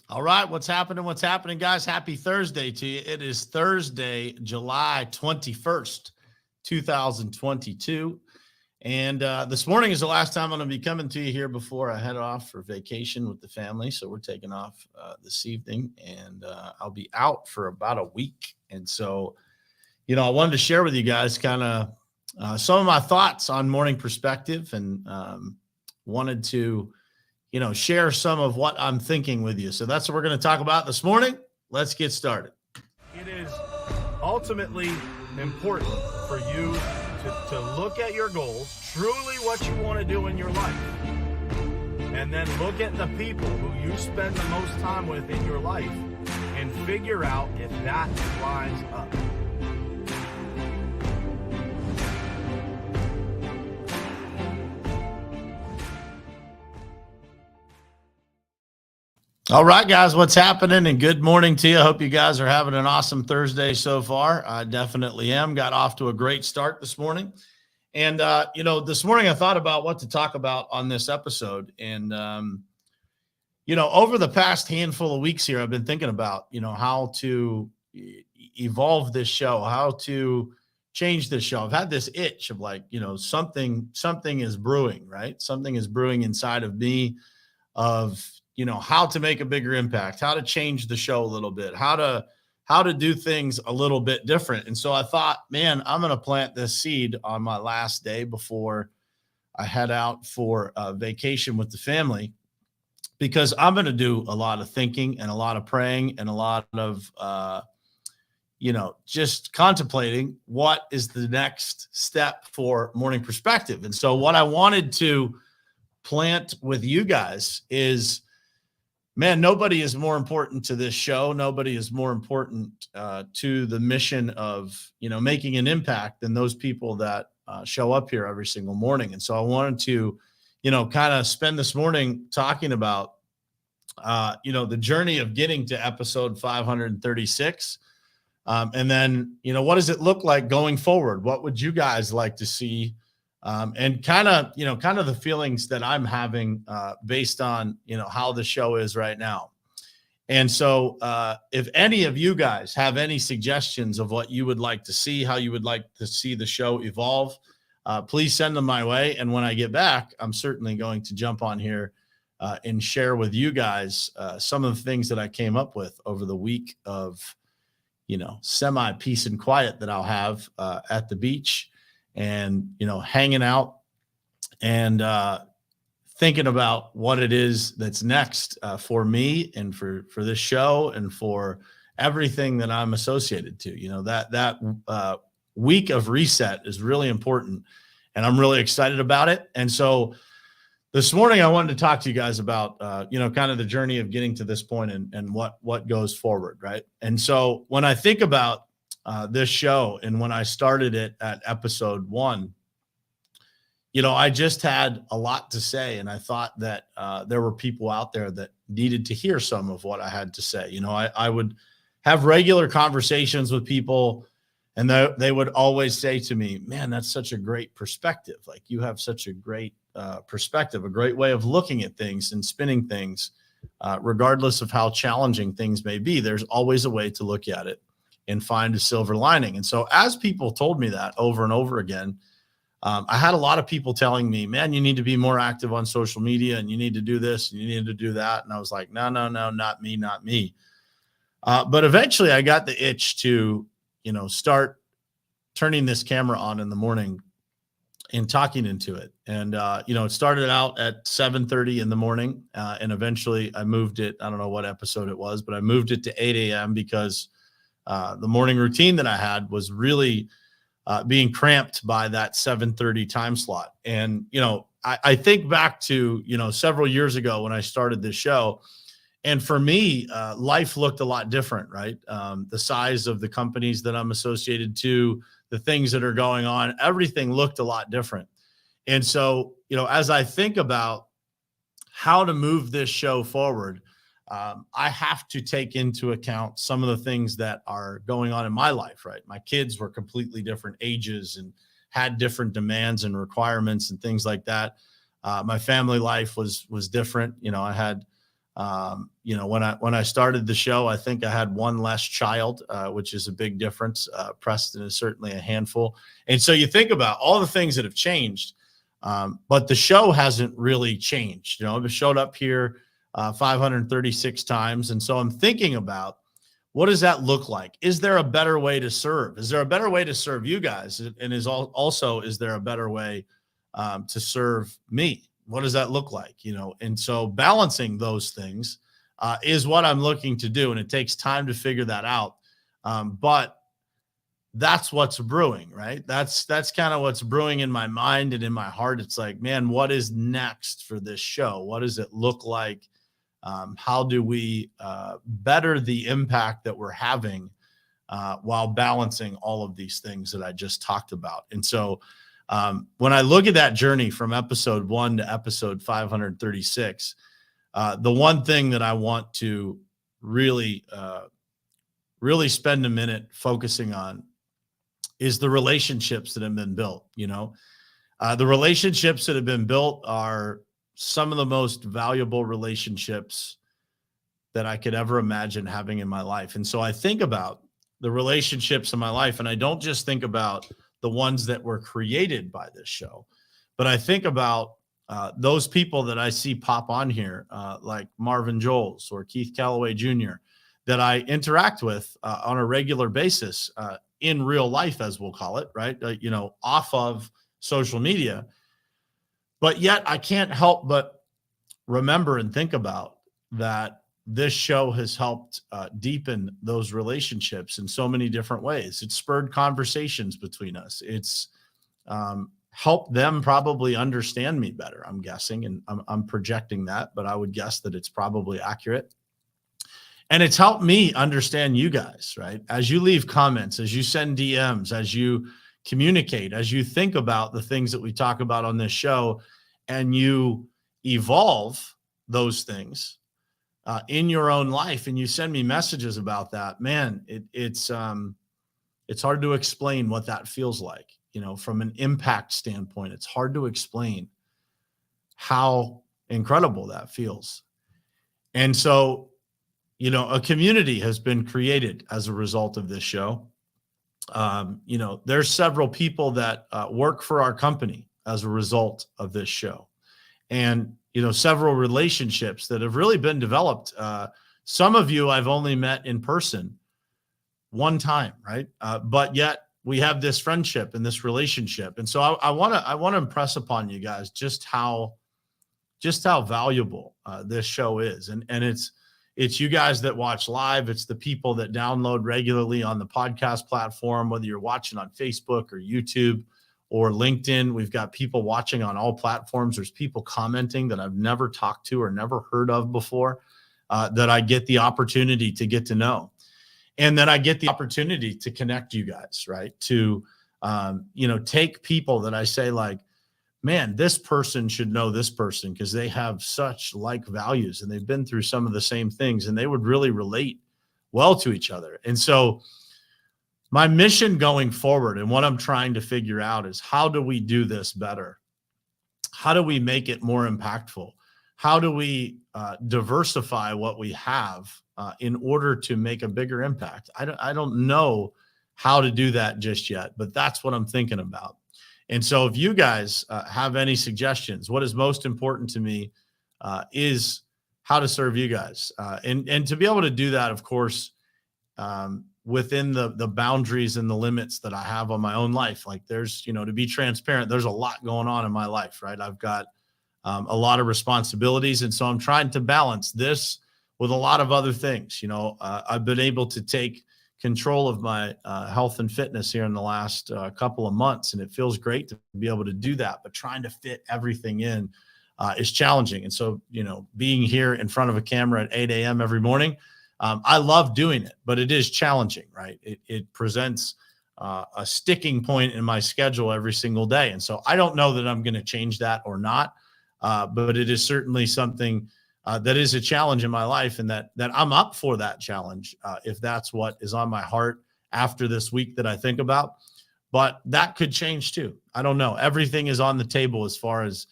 All right, what's happening? What's happening, guys? Happy Thursday to you. It is Thursday, July 21st, 2022. And this morning is the last time I'm going to be coming to you here before I head off for vacation with the family. So we're taking off this evening, and I'll be out for about a week. And so, I wanted to share with you guys kind of some of my thoughts on morning perspective, and wanted to share some of what I'm thinking with you. So that's what we're going to talk about this morning. Let's get started. It is ultimately important for you to look at your goals, truly what you want to do in your life, and then look at the people who you spend the most time with in your life and figure out if that lines up. All right, guys, what's happening? And good morning to you. I hope you guys are having an awesome Thursday so far. I definitely am. Got off to a great start this morning. And, this morning I thought about what to talk about on this episode. And, over the past handful of weeks here, I've been thinking about, how to evolve this show, how to change this show. I've had this itch of something is brewing, right? Something is brewing inside of me of, how to make a bigger impact, how to change the show a little bit, how to do things a little bit different. And so I thought, man, I'm going to plant this seed on my last day before I head out for a vacation with the family, because I'm going to do a lot of thinking and a lot of praying and a lot of, just contemplating what is the next step for Morning Perspective. And so what I wanted to plant with you guys is, man, nobody is more important to this show. Nobody is more important to the mission of, making an impact than those people that show up here every single morning. And so I wanted to, kind of spend this morning talking about, the journey of getting to episode 536. And then, what does it look like going forward? What would you guys like to see? And kind of the feelings that I'm having based on, how the show is right now. And so if any of you guys have any suggestions of what you would like to see, how you would like to see the show evolve, please send them my way. And when I get back, I'm certainly going to jump on here and share with you guys some of the things that I came up with over the week of, semi peace and quiet that I'll have at the beach. And, hanging out and thinking about what it is that's next for me and for this show and for everything that I'm associated to. That week of reset is really important, and I'm really excited about it. And so this morning I wanted to talk to you guys about, kind of the journey of getting to this point and what goes forward, right? And so when I think about this show, and when I started it at episode 1, I just had a lot to say, and I thought that there were people out there that needed to hear some of what I had to say. I would have regular conversations with people, and they would always say to me, man, that's such a great perspective. Like, you have such a great perspective, a great way of looking at things and spinning things, regardless of how challenging things may be. There's always a way to look at it and find a silver lining. And so as people told me that over and over again, I had a lot of people telling me, man, you need to be more active on social media, and you need to do this and you need to do that. And I was like, no, not me. But eventually I got the itch to, start turning this camera on in the morning and talking into it. And, it started out at 7:30 in the morning. And eventually I moved it. I don't know what episode it was, but I moved it to 8 a.m. because the morning routine that I had was really being cramped by that 7:30 time slot. And, I think back to, several years ago when I started this show, and for me, life looked a lot different, right? The size of the companies that I'm associated to, the things that are going on, everything looked a lot different. And so, as I think about how to move this show forward, I have to take into account some of the things that are going on in my life, right? My kids were completely different ages and had different demands and requirements and things like that. My family life was different. I had When I started the show, I think I had one less child, which is a big difference. Preston is certainly a handful. And so you think about all the things that have changed, but the show hasn't really changed. I've showed up here 536 times. And so I'm thinking about, what does that look like? Is there a better way to serve? Is there a better way to serve you guys? And is there a better way to serve me? What does that look like? And so balancing those things is what I'm looking to do. And it takes time to figure that out. But that's what's brewing, right? That's kind of what's brewing in my mind and in my heart. It's like, man, what is next for this show? What does it look like? How do we better the impact that we're having while balancing all of these things that I just talked about? And so when I look at that journey from episode 1 to episode 536, the one thing that I want to really spend a minute focusing on is the relationships that have been built. The relationships that have been built are some of the most valuable relationships that I could ever imagine having in my life. And so I think about the relationships in my life, and I don't just think about the ones that were created by this show, but I think about those people that I see pop on here, like Marvin Joles or Keith Callaway Jr., that I interact with on a regular basis in real life, as we'll call it, right? Off of social media. But yet I can't help but remember and think about that this show has helped deepen those relationships in so many different ways. It's spurred conversations between us. It's helped them probably understand me better, I'm guessing, and I'm projecting that, but I would guess that it's probably accurate. And it's helped me understand you guys, right? As you leave comments, as you send DMs, as you communicate, as you think about the things that we talk about on this show, and you evolve those things in your own life, and you send me messages about that, man, it's hard to explain what that feels like. From an impact standpoint, it's hard to explain how incredible that feels. And so, a community has been created as a result of this show. There's several people that work for our company as a result of this show, and several relationships that have really been developed. Some of you I've only met in person one time, right? But yet we have this friendship and this relationship, and so I want to impress upon you guys just how valuable this show is, and it's you guys that watch live. It's the people that download regularly on the podcast platform, whether you're watching on Facebook or YouTube or LinkedIn. We've got people watching on all platforms. There's people commenting that I've never talked to or never heard of before that I get the opportunity to get to know. And then I get the opportunity to connect you guys, right? To, take people that I say like, man, this person should know this person because they have such like values and they've been through some of the same things and they would really relate well to each other. And so my mission going forward and what I'm trying to figure out is, how do we do this better? How do we make it more impactful? How do we diversify what we have in order to make a bigger impact? I don't know how to do that just yet, but that's what I'm thinking about. And so if you guys have any suggestions, what is most important to me is how to serve you guys. And to be able to do that, of course, within the boundaries and the limits that I have on my own life. Like there's, to be transparent, there's a lot going on in my life, right? I've got a lot of responsibilities. And so I'm trying to balance this with a lot of other things. I've been able to take control of my health and fitness here in the last couple of months, and it feels great to be able to do that. But trying to fit everything in is challenging. And so, being here in front of a camera at 8 a.m. every morning, I love doing it, but it is challenging, right? It presents a sticking point in my schedule every single day. And so I don't know that I'm going to change that or not, but it is certainly something that is a challenge in my life, and that I'm up for that challenge if that's what is on my heart after this week that I think about. But that could change too. I don't know. Everything is on the table as far as,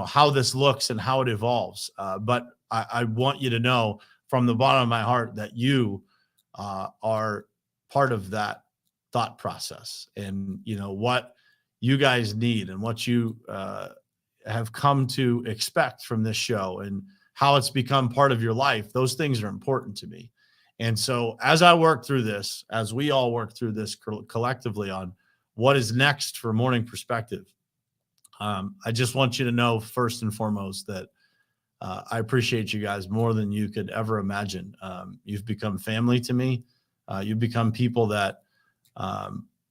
how this looks and how it evolves. But I want you to know from the bottom of my heart that you are part of that thought process, and what you guys need and what you have come to expect from this show and how it's become part of your life. Those things are important to me. And so as I work through this, as we all work through this collectively on what is next for Morning Perspective, I just want you to know first and foremost that I appreciate you guys more than you could ever imagine. You've become family to me. You've become people that,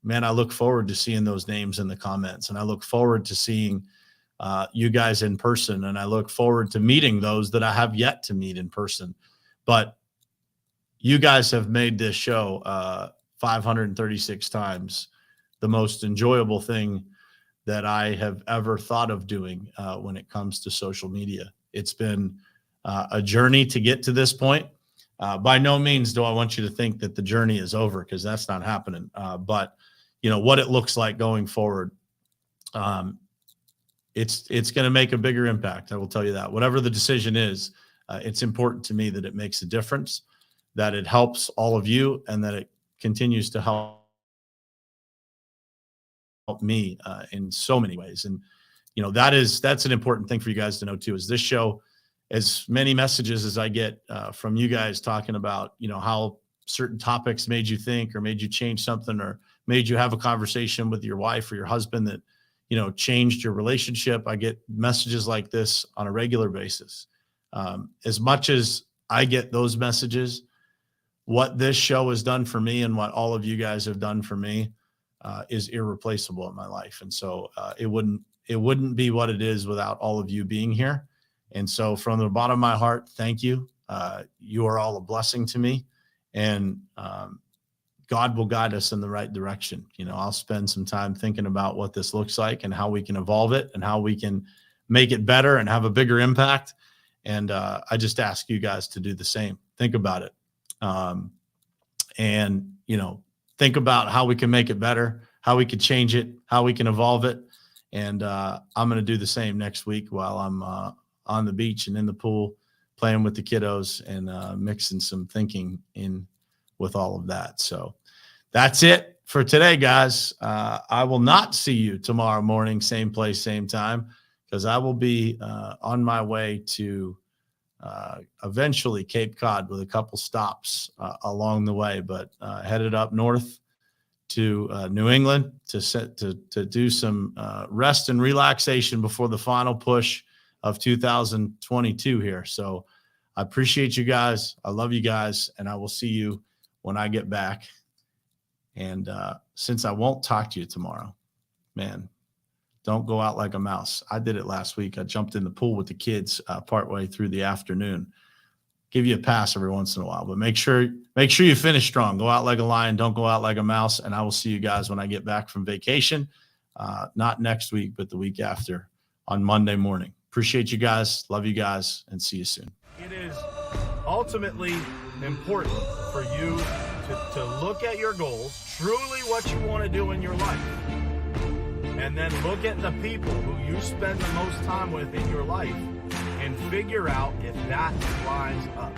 man, I look forward to seeing those names in the comments, and I look forward to seeing you guys in person, and I look forward to meeting those that I have yet to meet in person. But you guys have made this show 536 times the most enjoyable thing that I have ever thought of doing when it comes to social media. It's been a journey to get to this point. By no means do I want you to think that the journey is over, because that's not happening. But what it looks like going forward, it's going to make a bigger impact. I will tell you that. Whatever the decision is, it's important to me that it makes a difference, that it helps all of you, and that it continues to help me in so many ways. And that's an important thing for you guys to know too, is this show, as many messages as I get from you guys talking about how certain topics made you think or made you change something or made you have a conversation with your wife or your husband that changed your relationship. I get messages like this on a regular basis. As much as I get those messages, what this show has done for me and what all of you guys have done for me is irreplaceable in my life. And so it wouldn't be what it is without all of you being here. And so from the bottom of my heart, thank you. You are all a blessing to me, and God will guide us in the right direction. I'll spend some time thinking about what this looks like and how we can evolve it and how we can make it better and have a bigger impact. And I just ask you guys to do the same. Think about it. And think about how we can make it better, how we can change it, how we can evolve it. And I'm going to do the same next week while I'm on the beach and in the pool playing with the kiddos and mixing some thinking in with all of that. So that's it for today, guys. I will not see you tomorrow morning, same place, same time, because I will be on my way to eventually Cape Cod with a couple stops along the way, but headed up north to New England to do some rest and relaxation before the final push of 2022 here. So I appreciate you guys. I love you guys, and I will see you when I get back. And since I won't talk to you tomorrow, man, don't go out like a mouse. I did it last week. I jumped in the pool with the kids partway through the afternoon. Give you a pass every once in a while, but make sure you finish strong. Go out like a lion. Don't go out like a mouse. And I will see you guys when I get back from vacation. Not next week, but the week after on Monday morning. Appreciate you guys. Love you guys, and see you soon. It is ultimately important for you to look at your goals, truly what you want to do in your life, and then look at the people who you spend the most time with in your life and figure out if that lines up.